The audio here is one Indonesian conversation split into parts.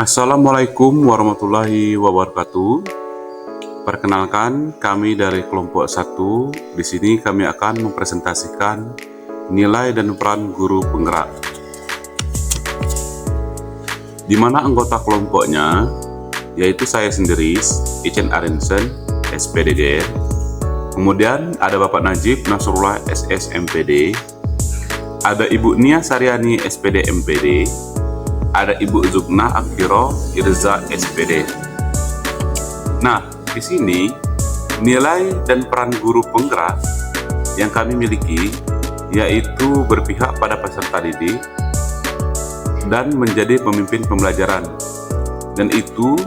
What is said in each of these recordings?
Assalamualaikum warahmatullahi wabarakatuh. Perkenalkan, kami dari kelompok 1. Di sini kami akan mempresentasikan nilai dan peran guru penggerak. Di mana anggota kelompoknya yaitu saya sendiri, Ichen Arinsen, SPDD. Kemudian ada Bapak Najib Nasrullah SS MPD, ada Ibu Nia Saryani SPD MPD, ada Ibu Zubna Akiro Irza SPD. Nah, di sini nilai dan peran guru penggerak yang kami miliki yaitu berpihak pada peserta didik dan menjadi pemimpin pembelajaran. Dan itu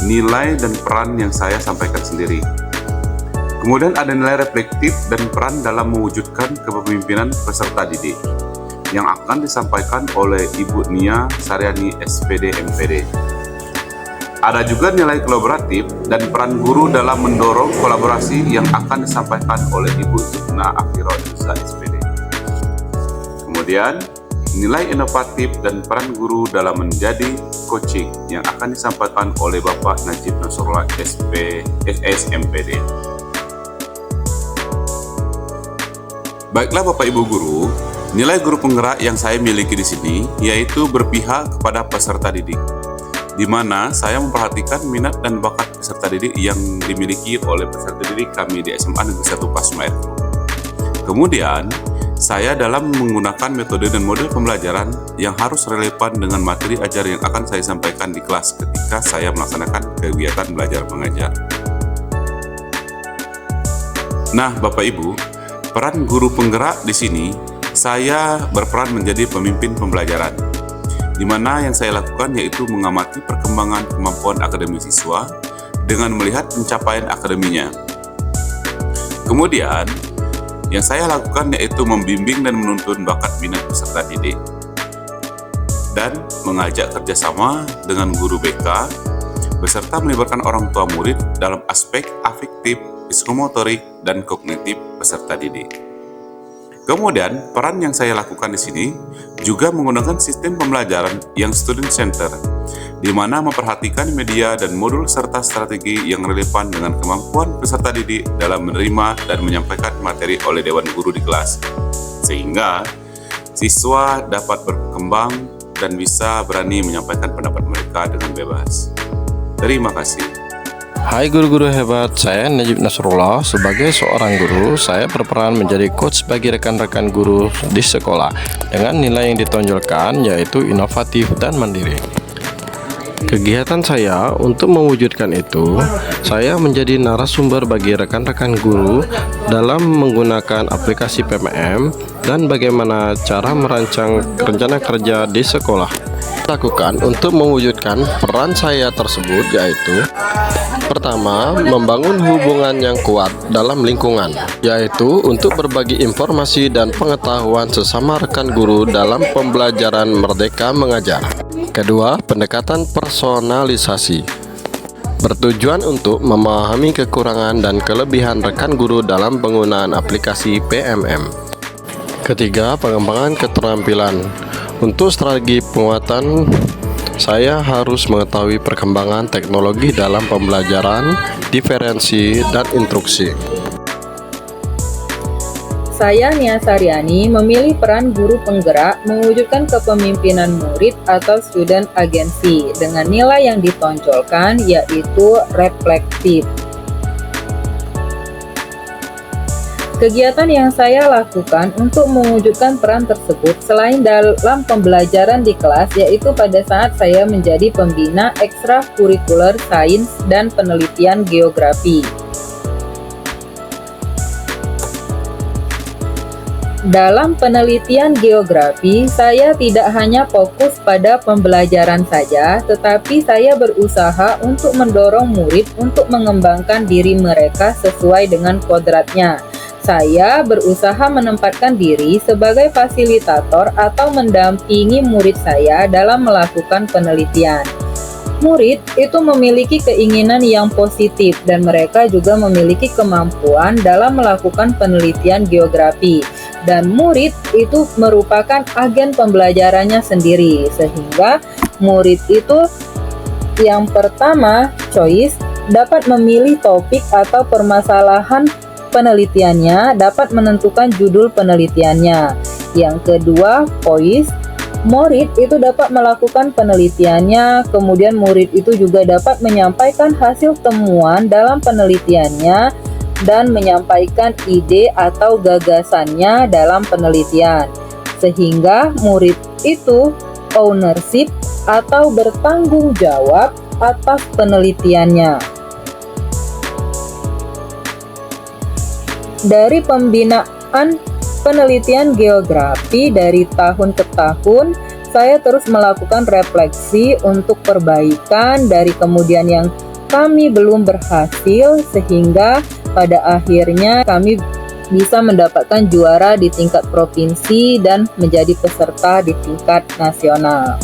nilai dan peran yang saya sampaikan sendiri. Kemudian ada nilai reflektif dan peran dalam mewujudkan kepemimpinan peserta didik yang akan disampaikan oleh Ibu Nia Saryani SPD MPD. Ada juga nilai kolaboratif dan peran guru dalam mendorong kolaborasi yang akan disampaikan oleh Ibu Zubna Akiro SPD. Kemudian nilai inovatif dan peran guru dalam menjadi coaching yang akan disampaikan oleh Bapak Najib Nasrullah SS MPD. Baiklah Bapak Ibu guru, nilai guru penggerak yang saya miliki di sini yaitu berpihak kepada peserta didik, di mana saya memperhatikan minat dan bakat peserta didik yang dimiliki oleh peserta didik kami di SMA Negeri 1 Pasma. Kemudian, saya dalam menggunakan metode dan model pembelajaran yang harus relevan dengan materi ajar yang akan saya sampaikan di kelas ketika saya melaksanakan kegiatan belajar mengajar. Nah, Bapak Ibu, peran guru penggerak di sini saya berperan menjadi pemimpin pembelajaran, di mana yang saya lakukan yaitu mengamati perkembangan kemampuan akademis siswa dengan melihat pencapaian akademinya. Kemudian, yang saya lakukan yaitu membimbing dan menuntun bakat minat peserta didik dan mengajak kerjasama dengan guru BK beserta melibatkan orang tua murid dalam aspek afektif, psikomotorik, dan kognitif peserta didik. Kemudian, peran yang saya lakukan di sini juga menggunakan sistem pembelajaran yang student center, di mana memperhatikan media dan modul serta strategi yang relevan dengan kemampuan peserta didik dalam menerima dan menyampaikan materi oleh dewan guru di kelas, sehingga siswa dapat berkembang dan bisa berani menyampaikan pendapat mereka dengan bebas. Terima kasih. Hai guru-guru hebat, saya Najib Nasrullah. Sebagai seorang guru, saya berperan menjadi coach bagi rekan-rekan guru di sekolah dengan nilai yang ditonjolkan yaitu inovatif dan mandiri. Kegiatan saya untuk mewujudkan itu, saya menjadi narasumber bagi rekan-rekan guru dalam menggunakan aplikasi PMM dan bagaimana cara merancang rencana kerja di sekolah. Lakukan untuk mewujudkan peran saya tersebut yaitu pertama, membangun hubungan yang kuat dalam lingkungan, yaitu untuk berbagi informasi dan pengetahuan sesama rekan guru dalam pembelajaran Merdeka Mengajar. Kedua, pendekatan personalisasi, bertujuan untuk memahami kekurangan dan kelebihan rekan guru dalam penggunaan aplikasi PMM. Ketiga, pengembangan keterampilan. Untuk strategi penguatan, saya harus mengetahui perkembangan teknologi dalam pembelajaran, diferensi, dan instruksi. Saya Nia Saryani memilih peran guru penggerak mewujudkan kepemimpinan murid atau student agency dengan nilai yang ditonjolkan yaitu reflektif. Kegiatan yang saya lakukan untuk mewujudkan peran tersebut selain dalam pembelajaran di kelas yaitu pada saat saya menjadi pembina ekstrakurikuler sains dan penelitian geografi. Dalam penelitian geografi, saya tidak hanya fokus pada pembelajaran saja, tetapi saya berusaha untuk mendorong murid untuk mengembangkan diri mereka sesuai dengan kodratnya. Saya berusaha menempatkan diri sebagai fasilitator atau mendampingi murid saya dalam melakukan penelitian. Murid itu memiliki keinginan yang positif dan mereka juga memiliki kemampuan dalam melakukan penelitian geografi. Dan murid itu merupakan agen pembelajarannya sendiri, sehingga murid itu Yang pertama, choice, dapat memilih topik atau permasalahan penelitiannya, dapat menentukan judul penelitiannya. Yang kedua, voice, murid itu dapat melakukan penelitiannya, kemudian murid itu juga dapat menyampaikan hasil temuan dalam penelitiannya dan menyampaikan ide atau gagasannya dalam penelitian. Sehingga murid itu ownership atau bertanggung jawab atas penelitiannya. Dari pembinaan penelitian geografi dari tahun ke tahun, saya terus melakukan refleksi untuk perbaikan dari kemudian yang kami belum berhasil, sehingga pada akhirnya kami bisa mendapatkan juara di tingkat provinsi dan menjadi peserta di tingkat nasional.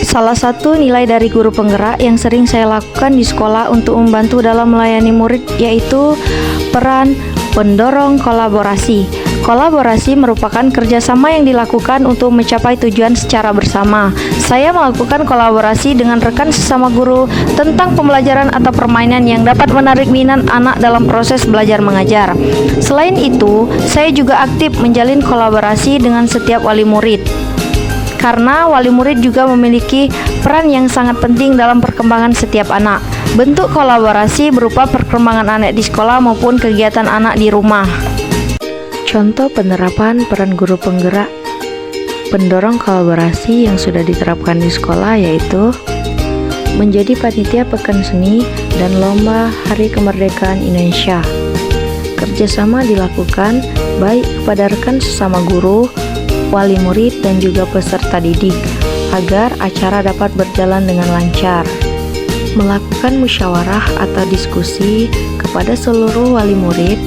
Salah satu nilai dari guru penggerak yang sering saya lakukan di sekolah untuk membantu dalam melayani murid yaitu peran pendorong kolaborasi. Kolaborasi merupakan kerjasama yang dilakukan untuk mencapai tujuan secara bersama. Saya melakukan kolaborasi dengan rekan sesama guru tentang pembelajaran atau permainan yang dapat menarik minat anak dalam proses belajar mengajar. Selain itu, saya juga aktif menjalin kolaborasi dengan setiap wali murid. Karena wali murid juga memiliki peran yang sangat penting dalam perkembangan setiap anak. Bentuk kolaborasi berupa perkembangan anak di sekolah maupun kegiatan anak di rumah. Contoh penerapan peran guru penggerak pendorong kolaborasi yang sudah diterapkan di sekolah yaitu menjadi panitia pekan seni dan lomba Hari Kemerdekaan Indonesia. Kerjasama dilakukan baik kepada rekan sesama guru, wali murid, dan juga peserta didik agar acara dapat berjalan dengan lancar. Melakukan musyawarah atau diskusi kepada seluruh wali murid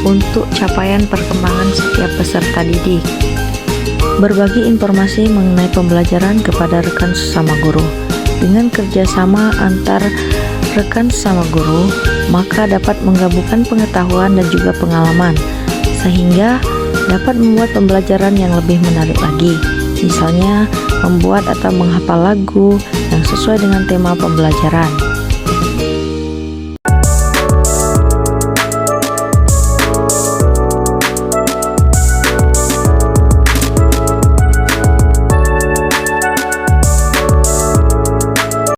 untuk capaian perkembangan setiap peserta didik. Berbagi informasi mengenai pembelajaran kepada rekan sesama guru. Dengan kerjasama antar rekan sesama guru, maka dapat menggabungkan pengetahuan dan juga pengalaman, sehingga dapat membuat pembelajaran yang lebih menarik lagi. Misalnya, membuat atau menghafal lagu yang sesuai dengan tema pembelajaran.